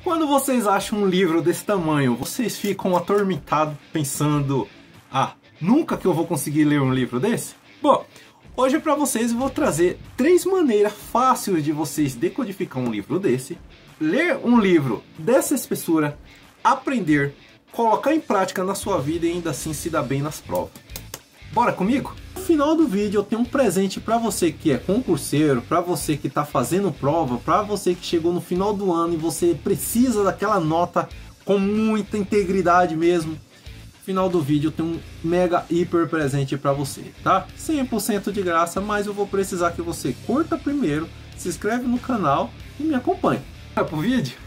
Quando vocês acham um livro desse tamanho, vocês ficam atormentados pensando: ah, nunca que eu vou conseguir ler um livro desse? Bom, hoje para vocês eu vou trazer 3 maneiras fáceis de vocês decodificar um livro desse, ler um livro dessa espessura, aprender, colocar em prática na sua vida e ainda assim se dar bem nas provas. Bora comigo? No final do vídeo eu tenho um presente para você que é concurseiro, para você que está fazendo prova, para você que chegou no final do ano e você precisa daquela nota com muita integridade mesmo. No final do vídeo eu tenho um mega hiper presente para você, tá? 100% de graça, mas eu vou precisar que você curta primeiro, se inscreve no canal e me acompanhe. Bora pro vídeo?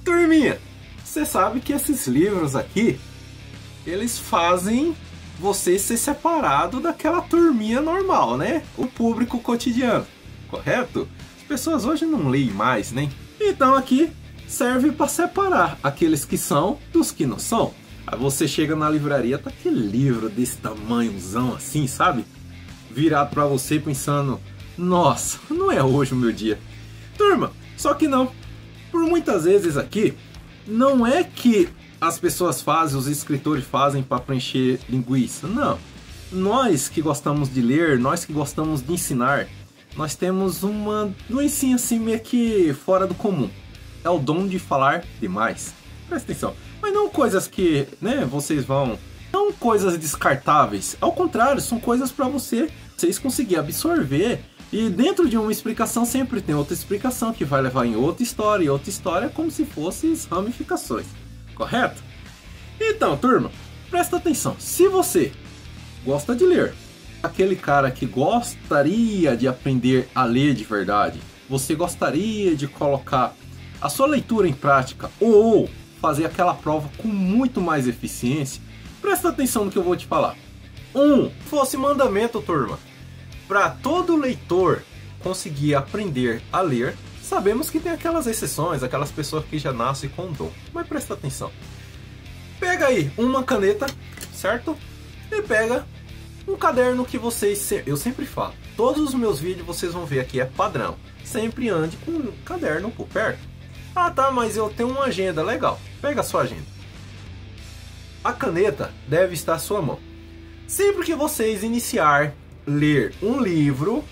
Turminha, você sabe que esses livros aqui, eles fazem você ser separado daquela turminha normal, né? O público cotidiano, correto? As pessoas hoje não leem mais, né? Então aqui serve para separar aqueles que são dos que não são. Aí você chega na livraria, tá aquele livro desse tamanhozão assim, sabe? Virado para você pensando: nossa, não é hoje o meu dia. Turma, só que não. Por muitas vezes aqui, não é que as pessoas fazem, os escritores fazem para preencher linguiça, não. Nós que gostamos de ler, nós que gostamos de ensinar, nós temos uma doencinha assim meio que fora do comum. É o dom de falar demais. Presta atenção. Mas não coisas que, né, vocês vão... Não coisas descartáveis. Ao contrário, são coisas para vocês conseguirem absorver. E dentro de uma explicação sempre tem outra explicação que vai levar em outra história, e outra história como se fossem ramificações, correto? Então, turma, presta atenção. Se você gosta de ler, aquele cara que gostaria de aprender a ler de verdade, você gostaria de colocar a sua leitura em prática ou fazer aquela prova com muito mais eficiência, presta atenção no que eu vou te falar. Fosse mandamento, turma, para todo leitor conseguir aprender a ler, sabemos que tem aquelas exceções, aquelas pessoas que já nascem com dom. Mas presta atenção. Pega aí uma caneta, certo? E pega um caderno que vocês... Eu sempre falo, todos os meus vídeos vocês vão ver aqui, é padrão. Sempre ande com um caderno por perto. Ah tá, mas eu tenho uma agenda. Legal, pega a sua agenda. A caneta deve estar à sua mão. Sempre que vocês iniciar ler um livro,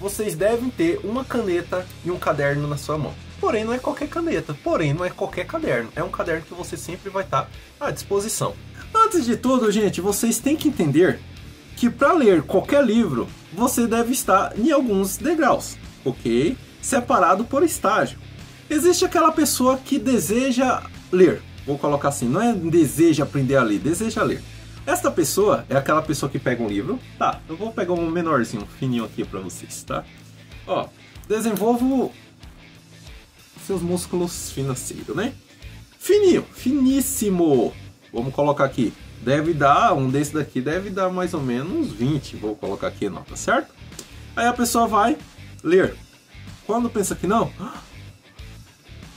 vocês devem ter uma caneta e um caderno na sua mão. Porém, não é qualquer caneta, porém, não é qualquer caderno. É um caderno que você sempre vai estar à disposição. Antes de tudo, gente, vocês têm que entender que para ler qualquer livro, você deve estar em alguns degraus, ok? Separado por estágio. Existe aquela pessoa que deseja ler, vou colocar assim, não é deseja aprender a ler, deseja ler. Esta pessoa é aquela pessoa que pega um livro, tá? Eu vou pegar um menorzinho, fininho aqui pra vocês, tá? Ó, desenvolvo seus músculos financeiros, né? Fininho, finíssimo. Vamos colocar aqui, deve dar, um desse daqui deve dar mais ou menos 20, vou colocar aqui a nota, certo? Aí a pessoa vai ler. Quando pensa que não,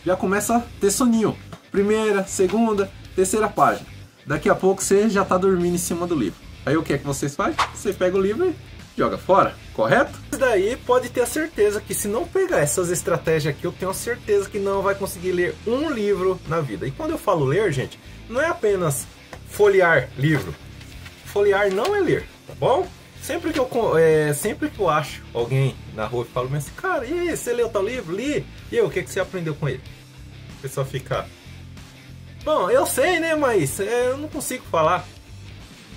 já começa a ter soninho. Primeira, segunda, terceira página. Daqui a pouco você já está dormindo em cima do livro. Aí o que é que vocês fazem? Você pega o livro e joga fora, correto? Isso daí pode ter a certeza que se não pegar essas estratégias aqui, eu tenho certeza que não vai conseguir ler um livro na vida. E quando eu falo ler, gente, não é apenas folhear livro. Folhear não é ler, tá bom? Sempre que eu acho alguém na rua e falo assim, cara, e aí, você leu tal livro? Li? E aí, o que você aprendeu com ele? A pessoa fica... Bom, eu sei, né, mas eu não consigo falar.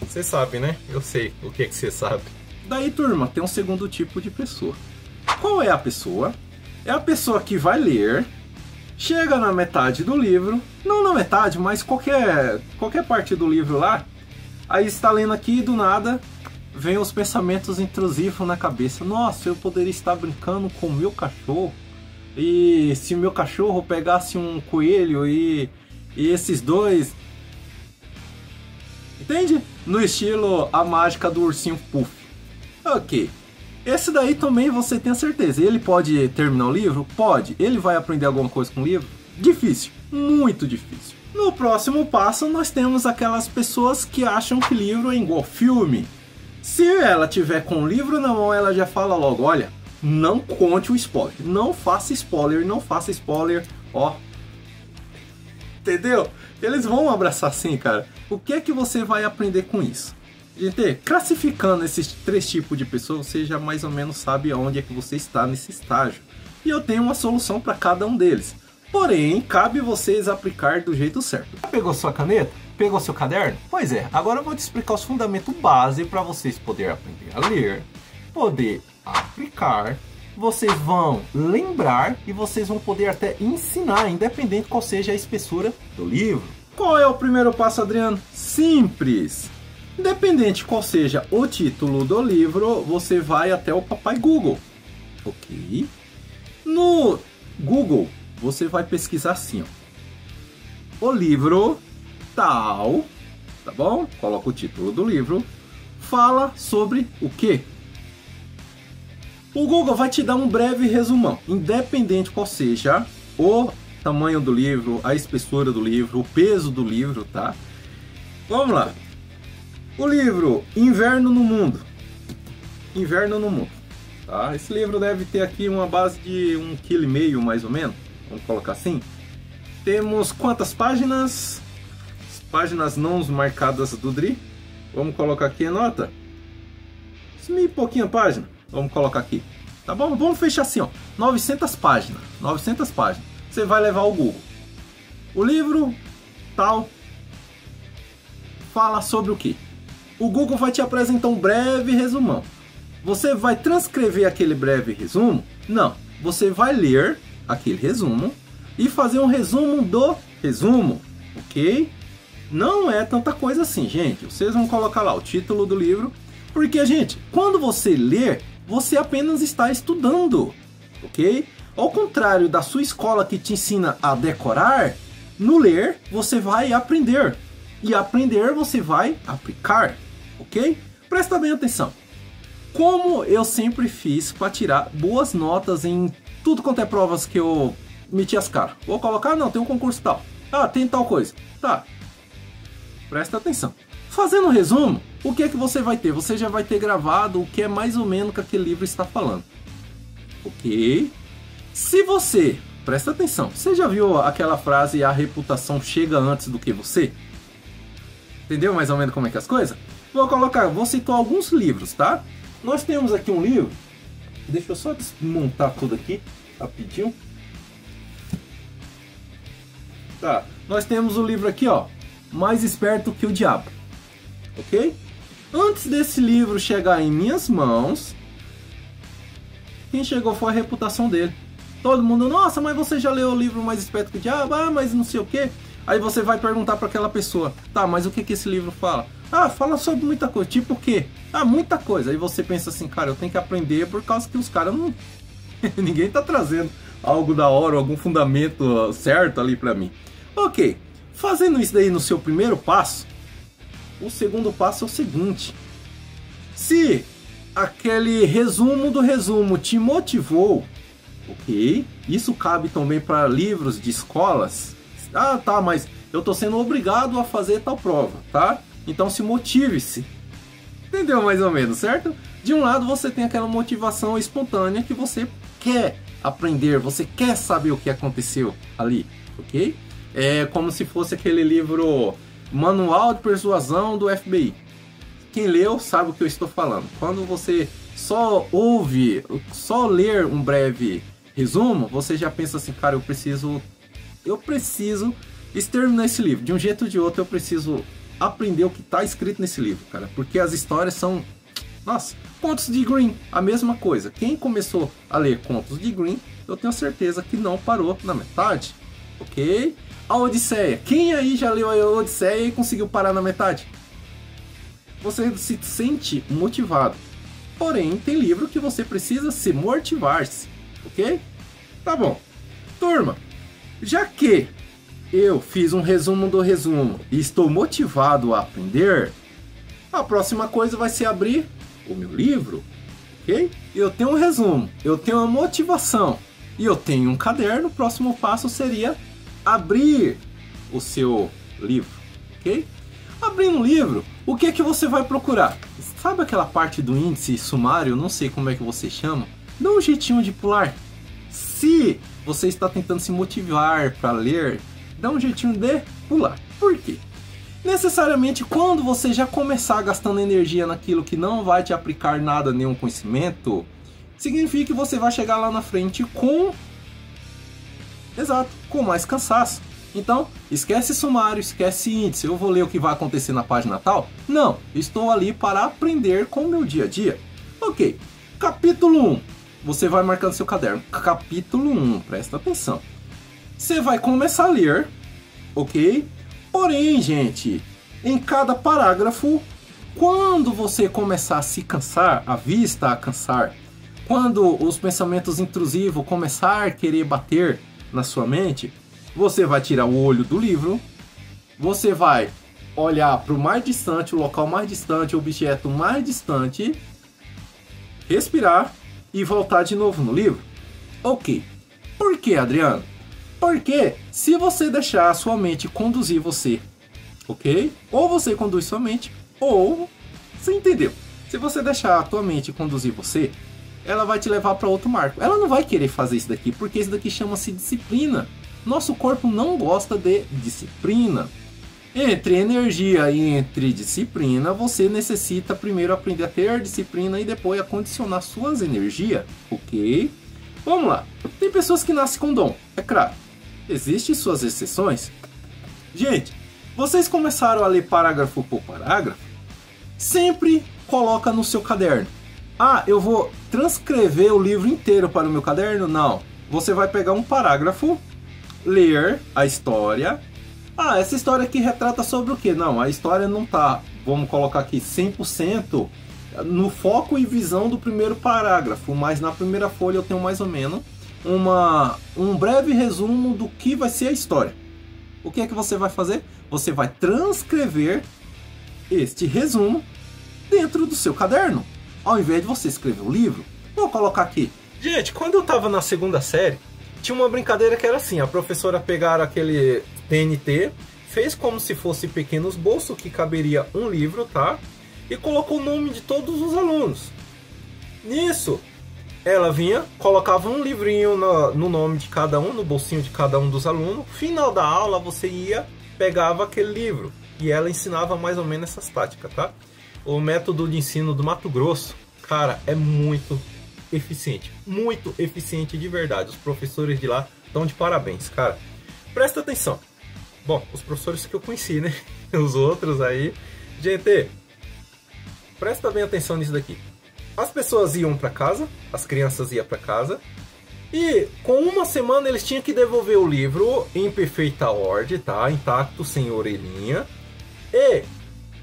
Você sabe, né? Eu sei o que você sabe. Daí, turma, tem um segundo tipo de pessoa. Qual é a pessoa? É a pessoa que vai ler, chega na metade do livro, não na metade, mas qualquer parte do livro lá, aí está lendo aqui e do nada vem os pensamentos intrusivos na cabeça. Nossa, eu poderia estar brincando com o meu cachorro, e se o meu cachorro pegasse um coelho e esses dois, entende? No estilo A Mágica do Ursinho Puff. Ok, esse daí também você tem a certeza. Ele pode terminar o livro? Pode. Ele vai aprender alguma coisa com o livro? Difícil, muito difícil. No próximo passo, nós temos aquelas pessoas que acham que livro é igual filme. Se ela tiver com o livro na mão, ela já fala logo, olha, não conte o spoiler, não faça spoiler, ó. Entendeu? Eles vão abraçar assim, cara. O que é que você vai aprender com isso? Gente, classificando esses 3 tipos de pessoas, você já mais ou menos sabe aonde é que você está nesse estágio. E eu tenho uma solução para cada um deles. Porém, cabe vocês aplicar do jeito certo. Pegou sua caneta? Pegou seu caderno? Pois é, agora eu vou te explicar os fundamentos base para vocês poderem aprender a ler, poder aplicar, vocês vão lembrar e vocês vão poder até ensinar, independente qual seja a espessura do livro. Qual é o primeiro passo, Adriano? Simples! Independente qual seja o título do livro, você vai até o papai Google. Ok? No Google, você vai pesquisar assim, ó. O livro tal, tá bom? Coloca o título do livro. Fala sobre o quê? O Google vai te dar um breve resumão, independente qual seja o tamanho do livro, a espessura do livro, o peso do livro, tá? Vamos lá. O livro Inverno no Mundo. Inverno no Mundo. Tá? Esse livro deve ter aqui uma base de 1,5 kg mais ou menos. Vamos colocar assim. Temos quantas páginas? As páginas não marcadas do DRI. Vamos colocar aqui a nota. 1.000 e pouquinho página. Vamos colocar aqui. Tá bom? Vamos fechar assim, ó. 900 páginas. 900 páginas. Você vai levar ao Google. O livro tal fala sobre o que? O Google vai te apresentar um breve resumão. Você vai transcrever aquele breve resumo? Não. Você vai ler aquele resumo e fazer um resumo do resumo, ok? Não é tanta coisa assim, gente. Vocês vão colocar lá o título do livro, porque, gente, quando você ler, você apenas está estudando, ok? Ao contrário da sua escola que te ensina a decorar, no ler você vai aprender. E aprender você vai aplicar, ok? Presta bem atenção. Como eu sempre fiz para tirar boas notas em tudo quanto é provas que eu meti as caras. Vou colocar, não, tem um concurso tal. Ah, tem tal coisa. Tá. Presta atenção. Fazendo um resumo, o que é que você vai ter? Você já vai ter gravado o que é mais ou menos que aquele livro está falando. Ok? Se você, presta atenção, você já viu aquela frase, a reputação chega antes do que você? Entendeu mais ou menos como é que é as coisas? Vou citar alguns livros, tá? Nós temos aqui um livro, deixa eu só desmontar tudo aqui, rapidinho. Tá, nós temos o livro aqui, ó, Mais Esperto que o Diabo, ok? Antes desse livro chegar em minhas mãos, quem chegou foi a reputação dele. Todo mundo, nossa, mas você já leu o livro Mais Esperto que o Diabo? Ah, mas não sei o que. Aí você vai perguntar para aquela pessoa, tá, mas o que que esse livro fala? Ah, fala sobre muita coisa, tipo o quê? Ah, muita coisa. Aí você pensa assim, cara, eu tenho que aprender por causa que os caras não... Ninguém tá trazendo algo da hora, algum fundamento certo ali para mim. Ok, fazendo isso daí no seu primeiro passo, o segundo passo é o seguinte. Se aquele resumo do resumo te motivou, ok, isso cabe também para livros de escolas. Ah, tá, mas eu tô sendo obrigado a fazer tal prova, tá? Então se motive-se. Entendeu mais ou menos, certo? De um lado você tem aquela motivação espontânea que você quer aprender, você quer saber o que aconteceu ali, ok? É como se fosse aquele livro Manual de Persuasão do FBI. Quem leu sabe o que eu estou falando. Quando você só ouve, só ler um breve resumo, você já pensa assim, cara, eu preciso exterminar esse livro. De um jeito ou de outro eu preciso aprender o que está escrito nesse livro, cara. Porque as histórias são... Nossa, Contos de Green, a mesma coisa. Quem começou a ler Contos de Green, eu tenho certeza que não parou na metade, ok? A Odisseia. Quem aí já leu a Odisseia e conseguiu parar na metade? Você se sente motivado. Porém, tem livro que você precisa se motivar-se, ok? Tá bom. Turma, já que eu fiz um resumo do resumo e estou motivado a aprender, a próxima coisa vai ser abrir o meu livro, ok? Eu tenho um resumo, eu tenho uma motivação e eu tenho um caderno. O próximo passo seria abrir o seu livro, ok? Abrindo o livro, o que é que você vai procurar? Sabe aquela parte do índice sumário, não sei como é que você chama? Dá um jeitinho de pular. Se você está tentando se motivar para ler, dá um jeitinho de pular. Por quê? Necessariamente quando você já começar gastando energia naquilo que não vai te aplicar nada, nenhum conhecimento, significa que você vai chegar lá na frente com... Exato, com mais cansaço. Então, esquece sumário, esquece índice, eu vou ler o que vai acontecer na página tal? Não, estou ali para aprender com o meu dia a dia. Ok, capítulo 1, você vai marcando seu caderno. Capítulo 1, presta atenção. Você vai começar a ler, ok? Porém, gente, em cada parágrafo, quando você começar a se cansar, a vista a cansar, quando os pensamentos intrusivos começar a querer bater na sua mente, você vai tirar o olho do livro, você vai olhar para o mais distante, o local mais distante, o objeto mais distante, respirar e voltar de novo no livro. Ok. Por que, Adriano? Porque se você deixar a sua mente conduzir você, ok? Ou você conduz sua mente, ou... Você entendeu? Se você deixar a tua mente conduzir você, ela vai te levar para outro marco. Ela não vai querer fazer isso daqui, porque isso daqui chama-se disciplina. Nosso corpo não gosta de disciplina. Entre energia e entre disciplina, você necessita primeiro aprender a ter disciplina e depois acondicionar suas energias, ok? Vamos lá. Tem pessoas que nascem com dom, é claro. Existem suas exceções. Gente, vocês começaram a ler parágrafo por parágrafo? Sempre coloca no seu caderno. Ah, eu vou transcrever o livro inteiro para o meu caderno? Não. Você vai pegar um parágrafo, ler a história. Ah, essa história aqui retrata sobre o que? Não, a história não tá, vamos colocar aqui, 100% no foco e visão do primeiro parágrafo, mas na primeira folha eu tenho mais ou menos um breve resumo do que vai ser a história. O que é que você vai fazer? Você vai transcrever este resumo dentro do seu caderno, ao invés de você escrever um livro. Vou colocar aqui. Gente, quando eu tava na segunda série, tinha uma brincadeira que era assim, a professora pegara aquele TNT, fez como se fosse pequenos bolsos que caberia um livro, tá? E colocou o nome de todos os alunos. Nisso, ela vinha, colocava um livrinho no nome de cada um, no bolsinho de cada um dos alunos. Final da aula, você ia, pegava aquele livro e ela ensinava mais ou menos essas táticas, tá? O método de ensino do Mato Grosso, cara, é muito eficiente de verdade. Os professores de lá estão de parabéns, cara. Presta atenção. Bom, os professores que eu conheci, né? Os outros aí. Gente, presta bem atenção nisso daqui. As pessoas iam para casa, as crianças iam para casa, e com uma semana eles tinham que devolver o livro em perfeita ordem, tá? Intacto, sem orelhinha. E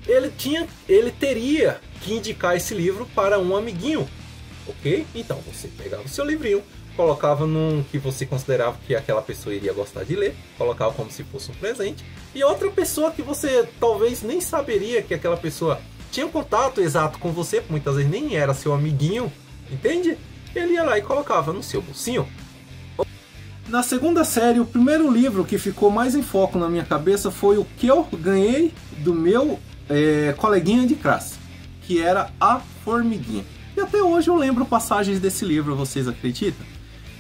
ele teria que indicar esse livro para um amiguinho, ok? Então você pegava o seu livrinho, colocava num que você considerava que aquela pessoa iria gostar de ler, colocava como se fosse um presente, e outra pessoa que você talvez nem saberia que aquela pessoa tinha um contato exato com você, muitas vezes nem era seu amiguinho, entende? Ele ia lá e colocava no seu bolsinho. Na segunda série, o primeiro livro que ficou mais em foco na minha cabeça foi o que eu ganhei do meu coleguinha de classe, que era A Formiguinha. E até hoje eu lembro passagens desse livro, vocês acreditam?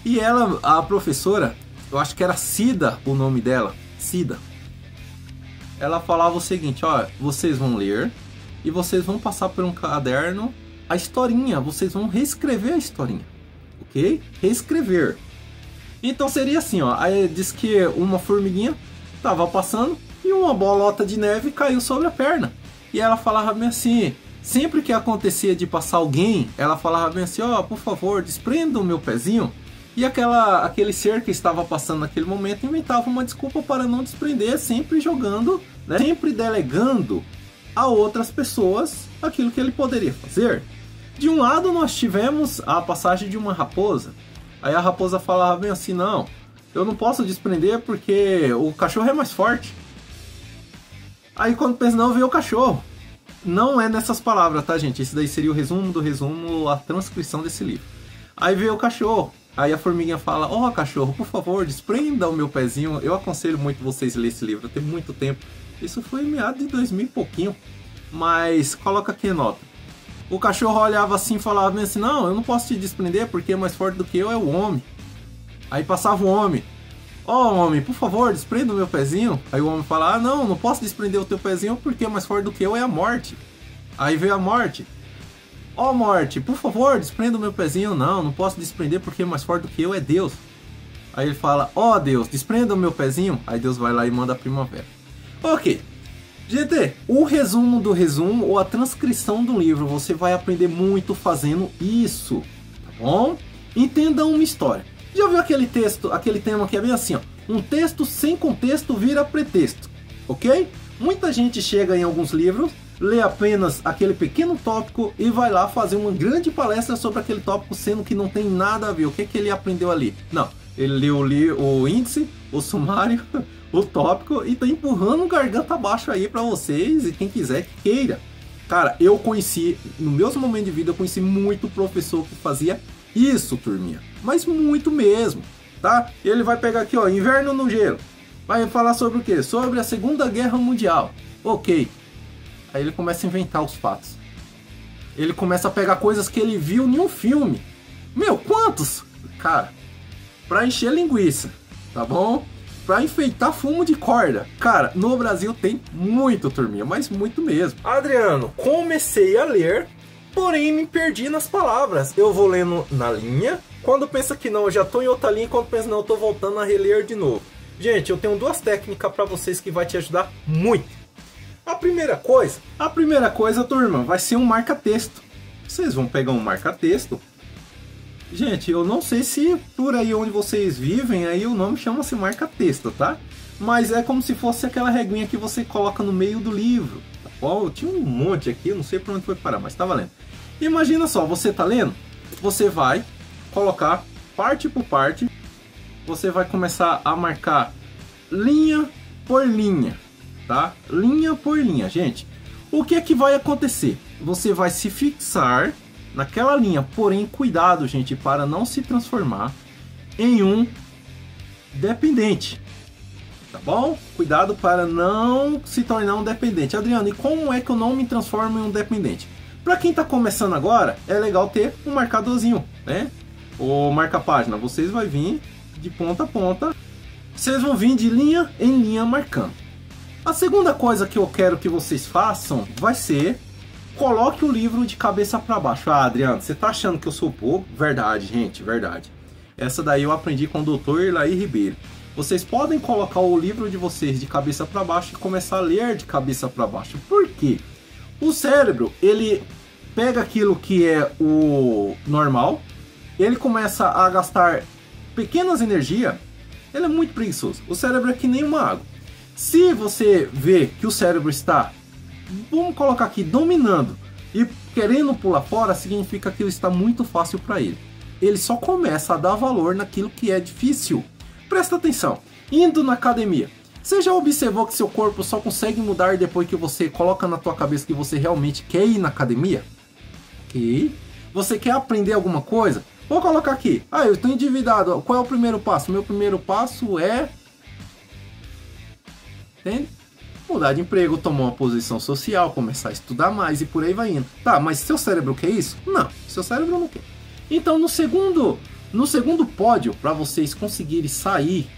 E ela, a professora, eu acho que era Cida o nome dela, Cida. Ela falava o seguinte, ó, vocês vão ler e vocês vão passar por um caderno a historinha, vocês vão reescrever a historinha, ok? Reescrever. Então seria assim, ó, aí diz que uma formiguinha estava passando e uma bolota de neve caiu sobre a perna. E ela falava bem assim, sempre que acontecia de passar alguém, ela falava bem assim, ó, por favor, desprenda o meu pezinho. E aquele ser que estava passando naquele momento inventava uma desculpa para não desprender, sempre jogando, né, sempre delegando a outras pessoas aquilo que ele poderia fazer. De um lado nós tivemos a passagem de uma raposa. Aí a raposa falava bem assim, não, eu não posso desprender porque o cachorro é mais forte. Aí quando pensa, não, veio o cachorro. Não é nessas palavras, tá, gente? Esse daí seria o resumo do resumo, a transcrição desse livro. Aí veio o cachorro. Aí a formiguinha fala, ó, cachorro, por favor, desprenda o meu pezinho. Eu aconselho muito vocês lerem esse livro, tem muito tempo. Isso foi em meados de 2000 e pouquinho. Mas coloca aqui a nota. O cachorro olhava assim e falava bem assim, não, eu não posso te desprender porque mais forte do que eu é o homem. Aí passava o homem. Ó, homem, por favor, desprenda o meu pezinho. Aí o homem fala, ah, não posso desprender o teu pezinho porque mais forte do que eu é a morte. Aí veio a morte. Ó, morte, por favor, desprenda o meu pezinho. Não posso desprender porque mais forte do que eu é Deus. Aí ele fala, ó, Deus, desprenda o meu pezinho. Aí Deus vai lá e manda a primavera. Ok. Gente, o resumo do resumo ou a transcrição do livro, você vai aprender muito fazendo isso, tá bom? Entenda uma história. Já viu aquele texto, aquele tema que é bem assim, ó? Um texto sem contexto vira pretexto, ok? Muita gente chega em alguns livros, lê apenas aquele pequeno tópico e vai lá fazer uma grande palestra sobre aquele tópico, sendo que não tem nada a ver. O que ele aprendeu ali? Não, ele leu o índice, o sumário, o tópico e tá empurrando um garganta abaixo aí pra vocês e quem quiser que queira. Cara, eu conheci, no meus momentos de vida, eu conheci muito professor que fazia isso, turminha. Mas muito mesmo, tá? Ele vai pegar aqui, ó, Inverno no Gelo. Vai falar sobre o quê? Sobre a Segunda Guerra Mundial. Ok. Aí ele começa a inventar os fatos. Ele começa a pegar coisas que ele viu em um filme. Meu, quantos? Cara, pra encher linguiça, tá bom? Pra enfeitar fumo de corda. Cara, no Brasil tem muito, turminha, mas muito mesmo. Adriano, comecei a ler, porém me perdi nas palavras. Eu vou lendo na linha, quando pensa que não, eu já tô em outra linha, quando pensa não, eu tô voltando a reler de novo. Gente, eu tenho duas técnicas pra vocês que vai te ajudar muito. A primeira coisa, turma, vai ser um marca-texto. Vocês vão pegar um marca-texto. Gente, eu não sei se por aí onde vocês vivem, aí o nome chama-se marca-texto, tá? Mas é como se fosse aquela reguinha que você coloca no meio do livro. Ó, tinha um monte aqui, não sei pra onde foi parar, mas tá valendo. Imagina só, você tá lendo, você vai colocar parte por parte, você vai começar a marcar linha por linha, tá? Linha por linha, gente. O que é que vai acontecer? Você vai se fixar naquela linha, porém cuidado, gente, para não se transformar em um dependente, tá bom? Cuidado para não se tornar um dependente. Adriano, e como é que eu não me transformo em um dependente? Para quem está começando agora, é legal ter um marcadorzinho, né? O marca-página, vocês vão vir de ponta a ponta, vocês vão vir de linha em linha marcando. A segunda coisa que eu quero que vocês façam vai ser coloque o livro de cabeça para baixo. Ah, Adriano, você tá achando que eu sou pouco? Verdade, gente, verdade. Essa daí eu aprendi com o Dr. Elaí Ribeiro. Vocês podem colocar o livro de vocês de cabeça para baixo e começar a ler de cabeça para baixo. Por quê? O cérebro, ele pega aquilo que é o normal, ele começa a gastar pequenas energias, ele é muito preguiçoso. O cérebro é que nem uma água. Se você vê que o cérebro está, vamos colocar aqui, dominando e querendo pular fora, significa que está muito fácil para ele. Ele só começa a dar valor naquilo que é difícil. Presta atenção, indo na academia. Você já observou que seu corpo só consegue mudar depois que você coloca na tua cabeça que você realmente quer ir na academia? Ok. Você quer aprender alguma coisa? Vou colocar aqui. Ah, eu estou endividado. Qual é o primeiro passo? Meu primeiro passo é... Entende? Mudar de emprego, tomar uma posição social, começar a estudar mais e por aí vai indo. Tá, mas seu cérebro quer isso? Não, seu cérebro não quer. Então no segundo pódio, para vocês conseguirem sair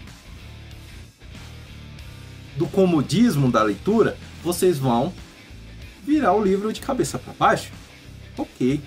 do comodismo da leitura, vocês vão virar o livro de cabeça para baixo. Ok.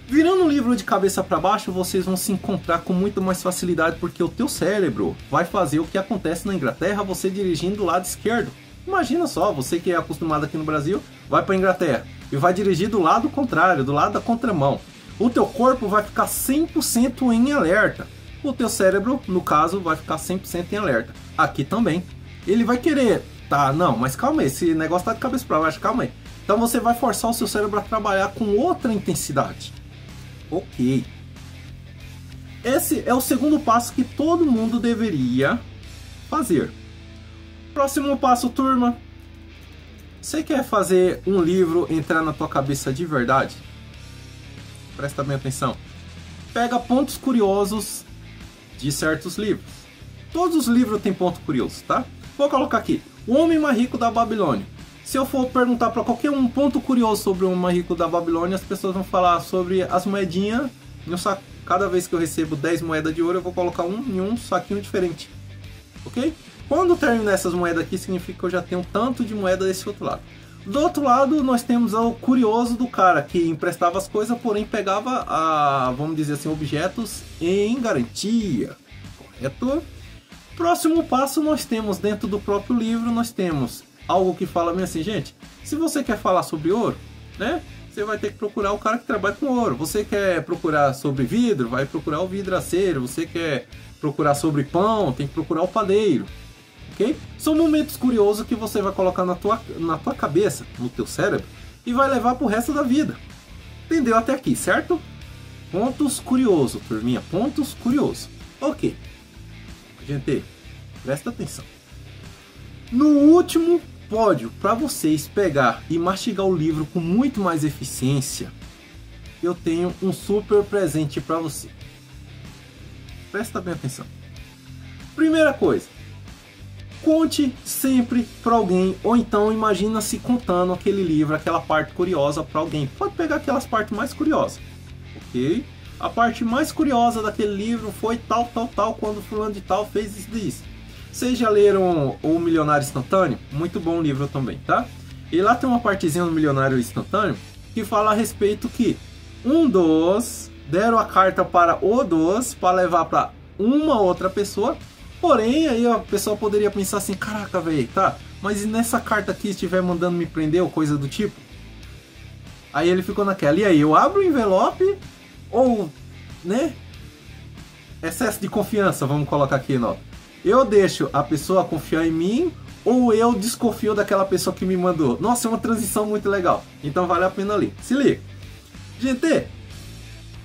Virando o livro de cabeça para baixo, vocês vão se encontrar com muito mais facilidade, porque o teu cérebro vai fazer o que acontece na Inglaterra, você dirigindo do lado esquerdo. Imagina só, você que é acostumado aqui no Brasil, vai para a Inglaterra e vai dirigir do lado contrário, do lado da contramão. O teu corpo vai ficar 100% em alerta. O teu cérebro, no caso, vai ficar 100% em alerta. Aqui também. Ele vai querer, tá, não, mas calma aí, esse negócio tá de cabeça para baixo, calma aí. Então você vai forçar o seu cérebro a trabalhar com outra intensidade. Ok. Esse é o segundo passo que todo mundo deveria fazer. Próximo passo, turma. Você quer fazer um livro entrar na tua cabeça de verdade? Presta bem atenção. Pega pontos curiosos de certos livros. Todos os livros têm ponto curioso, tá? Vou colocar aqui, o homem mais rico da Babilônia. Se eu for perguntar para qualquer um ponto curioso sobre o homem mais rico da Babilônia, as pessoas vão falar sobre as moedinhas em um saco. Cada vez que eu recebo 10 moedas de ouro, eu vou colocar em um saquinho diferente. Ok? Quando terminar essas moedas aqui, significa que eu já tenho tanto de moeda desse outro lado. Do outro lado, nós temos o curioso do cara que emprestava as coisas, porém pegava, vamos dizer assim, objetos em garantia. Correto? Próximo passo, nós temos dentro do próprio livro, nós temos algo que fala assim, gente, se você quer falar sobre ouro, né? Você vai ter que procurar o cara que trabalha com ouro. Você quer procurar sobre vidro, vai procurar o vidraceiro. Você quer procurar sobre pão, tem que procurar o padeiro. Ok? São momentos curiosos que você vai colocar na tua cabeça, no teu cérebro, e vai levar pro resto da vida. Entendeu até aqui, certo? Pontos curiosos, turminha. Pontos curiosos. Ok. Gente, presta atenção. No último pódio, para vocês pegar e mastigar o livro com muito mais eficiência, eu tenho um super presente para você. Presta bem atenção. Primeira coisa, conte sempre para alguém, ou então imagina-se contando aquele livro, aquela parte curiosa para alguém. Pode pegar aquelas partes mais curiosas, ok? A parte mais curiosa daquele livro foi tal, quando fulano de tal fez isso e isso. Vocês já leram O Milionário Instantâneo? Muito bom livro também, tá? E lá tem uma partezinha no Milionário Instantâneo que fala a respeito que um dos deram a carta para o dos para levar para uma outra pessoa. Porém, aí a pessoa poderia pensar assim, caraca, velho, tá? Mas e nessa carta aqui estiver mandando me prender ou coisa do tipo? Aí ele ficou naquela, e aí, eu abro o envelope ou, né? Excesso de confiança, vamos colocar aqui, nota. Eu deixo a pessoa confiar em mim ou eu desconfio daquela pessoa que me mandou? Nossa, é uma transição muito legal. Então vale a pena ler. Se liga. Gente,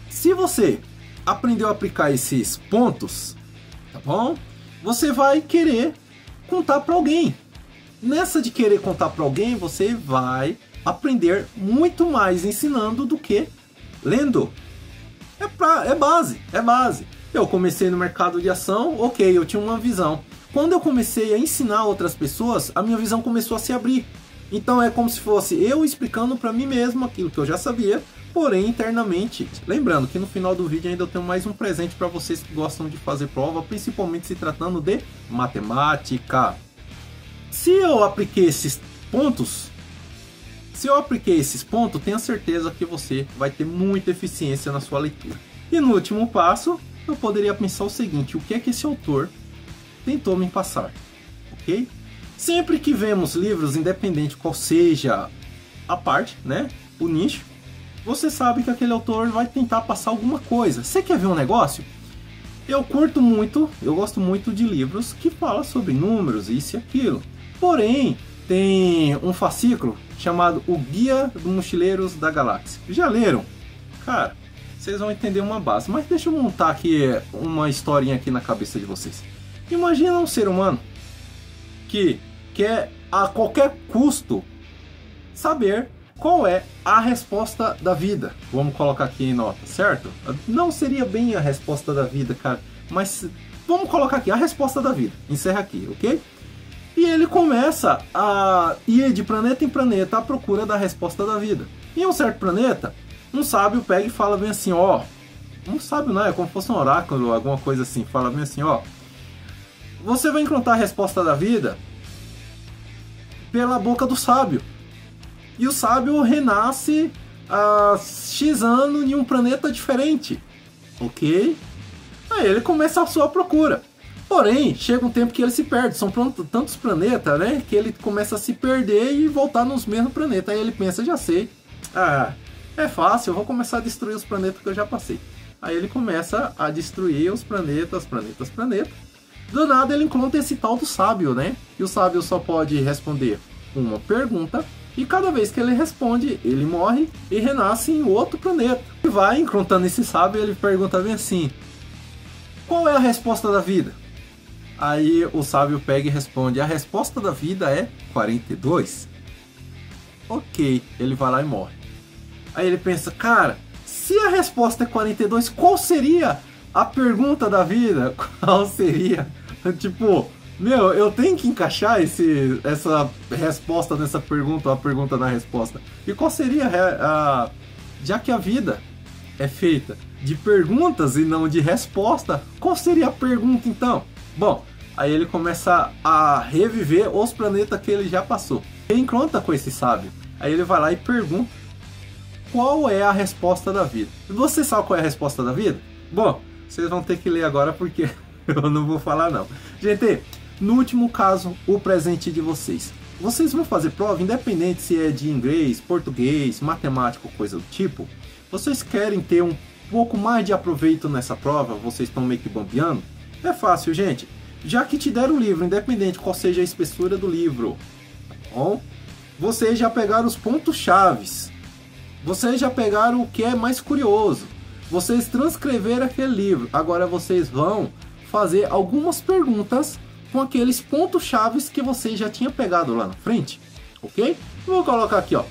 se você aprendeu a aplicar esses pontos, tá bom? Você vai querer contar para alguém. Nessa de querer contar para alguém, você vai aprender muito mais ensinando do que lendo. É base. Eu comecei no mercado de ação, ok, eu tinha uma visão. Quando eu comecei a ensinar outras pessoas, a minha visão começou a se abrir. Então é como se fosse eu explicando para mim mesmo aquilo que eu já sabia, porém internamente. Lembrando que no final do vídeo ainda eu tenho mais um presente para vocês que gostam de fazer prova, principalmente se tratando de matemática. Se eu apliquei esses pontos, tenha certeza que você vai ter muita eficiência na sua leitura. E no último passo, eu poderia pensar o seguinte, o que é que esse autor tentou me passar, ok? Sempre que vemos livros, independente qual seja a parte, né, o nicho, você sabe que aquele autor vai tentar passar alguma coisa. Você quer ver um negócio? Eu gosto muito de livros que falam sobre números, isso e aquilo. Porém, tem um fascículo chamado O Guia dos Mochileiros da Galáxia. Já leram? Cara, vocês vão entender uma base, mas deixa eu montar aqui uma historinha aqui na cabeça de vocês. Imagina um ser humano que quer a qualquer custo saber qual é a resposta da vida. Vamos colocar aqui em nota, certo? Não seria bem a resposta da vida, cara, mas vamos colocar aqui a resposta da vida. Encerra aqui, ok? E ele começa a ir de planeta em planeta à procura da resposta da vida. Em um certo planeta, um sábio pega e fala bem assim, ó, um sábio não, é como se fosse um oráculo, alguma coisa assim, fala bem assim, ó, você vai encontrar a resposta da vida pela boca do sábio. E o sábio renasce há X anos em um planeta diferente, ok? Aí ele começa a sua procura. Porém, chega um tempo que ele se perde, são tantos planetas, né, que ele começa a se perder e voltar nos mesmos planetas. Aí ele pensa, já sei, é fácil, eu vou começar a destruir os planetas que eu já passei. Aí ele começa a destruir os planetas. Do nada ele encontra esse tal do sábio, né? E o sábio só pode responder uma pergunta. E cada vez que ele responde, ele morre e renasce em outro planeta. E vai encontrando esse sábio e ele pergunta bem assim, qual é a resposta da vida? Aí o sábio pega e responde, a resposta da vida é 42. Ok, ele vai lá e morre. Aí ele pensa, cara, se a resposta é 42, qual seria a pergunta da vida, qual seria? Tipo, meu, eu tenho que encaixar essa resposta nessa pergunta, a pergunta na resposta. E qual seria já que a vida é feita de perguntas e não de resposta, qual seria a pergunta então? Bom, aí ele começa a reviver os planetas que ele já passou. Ele encontra com esse sábio. Aí ele vai lá e pergunta qual é a resposta da vida. E você sabe qual é a resposta da vida? Bom, vocês vão ter que ler agora porque eu não vou falar não. Gente, no último caso, o presente de vocês. Vocês vão fazer prova, independente se é de inglês, português, matemática ou coisa do tipo. Vocês querem ter um pouco mais de aproveito nessa prova? Vocês estão meio que bambeando? É fácil, gente. Já que te deram o livro, independente qual seja a espessura do livro, tá bom? Vocês já pegaram os pontos chaves. Vocês já pegaram o que é mais curioso. Vocês transcreveram aquele livro. Agora vocês vão fazer algumas perguntas com aqueles pontos chaves que vocês já tinham pegado lá na frente. Ok? Vou colocar aqui, ó.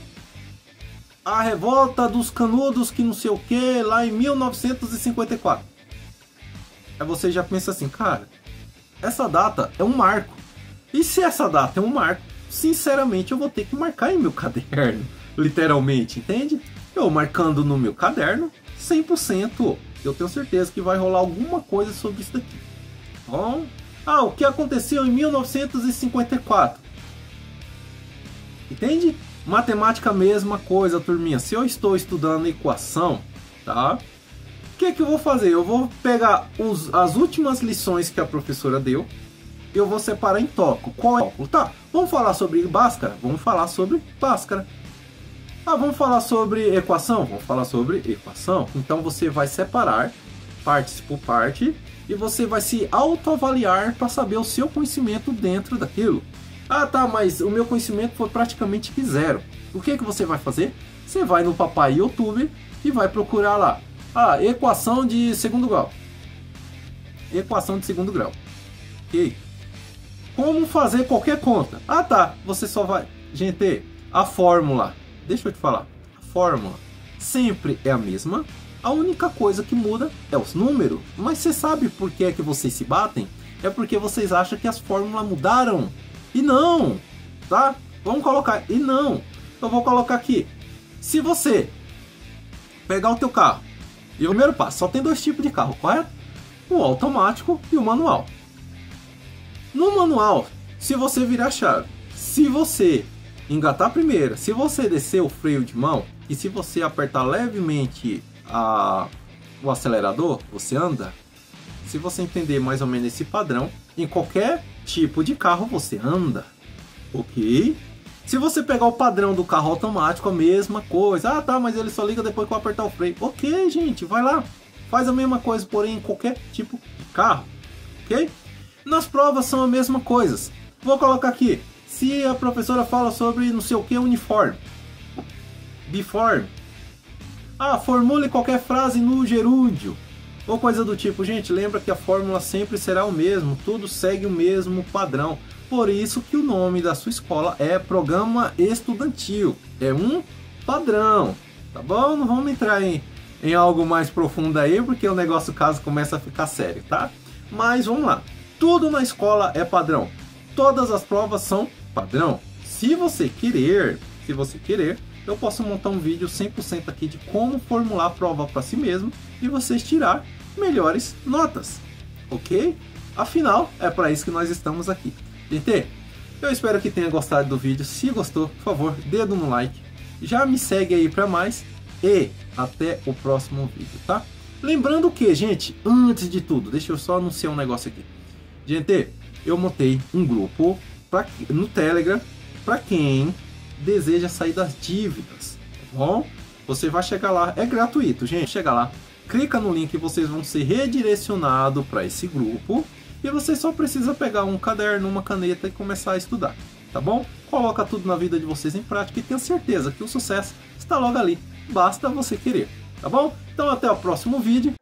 A revolta dos canudos que não sei o que, lá em 1954. Aí você já pensa assim, cara, essa data é um marco. E se essa data é um marco, sinceramente eu vou ter que marcar em meu caderno. Literalmente, entende? Eu marcando no meu caderno, 100%, eu tenho certeza que vai rolar alguma coisa sobre isso daqui. Bom, o que aconteceu em 1954? Entende? Matemática, mesma coisa, turminha. Se eu estou estudando equação, tá? O que eu vou fazer? Eu vou pegar as últimas lições que a professora deu. Eu vou separar em tópico. Qual é o tópico? Tá, vamos falar sobre Bhaskara? Vamos falar sobre Bhaskara. Vamos falar sobre equação? Vamos falar sobre equação. Então você vai separar partes por parte e você vai se autoavaliar para saber o seu conhecimento dentro daquilo. Tá, mas o meu conhecimento foi praticamente zero. O que você vai fazer? Você vai no papai YouTube e vai procurar lá. Equação de segundo grau. Equação de segundo grau. Ok? Como fazer qualquer conta? Tá, você só vai... Gente, a fórmula... Deixa eu te falar, a fórmula sempre é a mesma, a única coisa que muda é os números. Mas você sabe por que é que vocês se batem? É porque vocês acham que as fórmulas mudaram. E não, tá? Vamos colocar, e não. Eu vou colocar aqui, se você pegar o teu carro, e o primeiro passo, só tem dois tipos de carro, correto? O automático e o manual. No manual, se você virar a chave, se você engatar a primeira, se você descer o freio de mão e se você apertar levemente o acelerador, você anda. Se você entender mais ou menos esse padrão, em qualquer tipo de carro você anda, ok? Se você pegar o padrão do carro automático, a mesma coisa. Tá, mas ele só liga depois que eu apertar o freio. Ok, gente, vai lá, faz a mesma coisa, porém em qualquer tipo de carro, ok? Nas provas são a mesma coisa. Vou colocar aqui. Se a professora fala sobre não sei o que, uniforme. Biforme. Formule qualquer frase no gerúndio. Ou coisa do tipo. Gente, lembra que a fórmula sempre será o mesmo. Tudo segue o mesmo padrão. Por isso que o nome da sua escola é Programa Estudantil. É um padrão. Tá bom? Não vamos entrar em algo mais profundo aí, porque o negócio caso começa a ficar sério, tá? Mas vamos lá. Tudo na escola é padrão. Todas as provas são padrão. Se você querer, eu posso montar um vídeo 100% aqui de como formular a prova para si mesmo e vocês tirar melhores notas, ok? Afinal, é para isso que nós estamos aqui. Gente, eu espero que tenha gostado do vídeo. Se gostou, por favor, dedo no like. Já me segue aí para mais e até o próximo vídeo, tá? Lembrando que, gente, antes de tudo, deixa eu só anunciar um negócio aqui. Gente, eu montei um grupo no Telegram para quem deseja sair das dívidas, tá bom? Você vai chegar lá, é gratuito, gente. Chega lá, clica no link e vocês vão ser redirecionados para esse grupo e você só precisa pegar um caderno, uma caneta e começar a estudar, tá bom? Coloca tudo na vida de vocês em prática e tenha certeza que o sucesso está logo ali, basta você querer, tá bom? Então até o próximo vídeo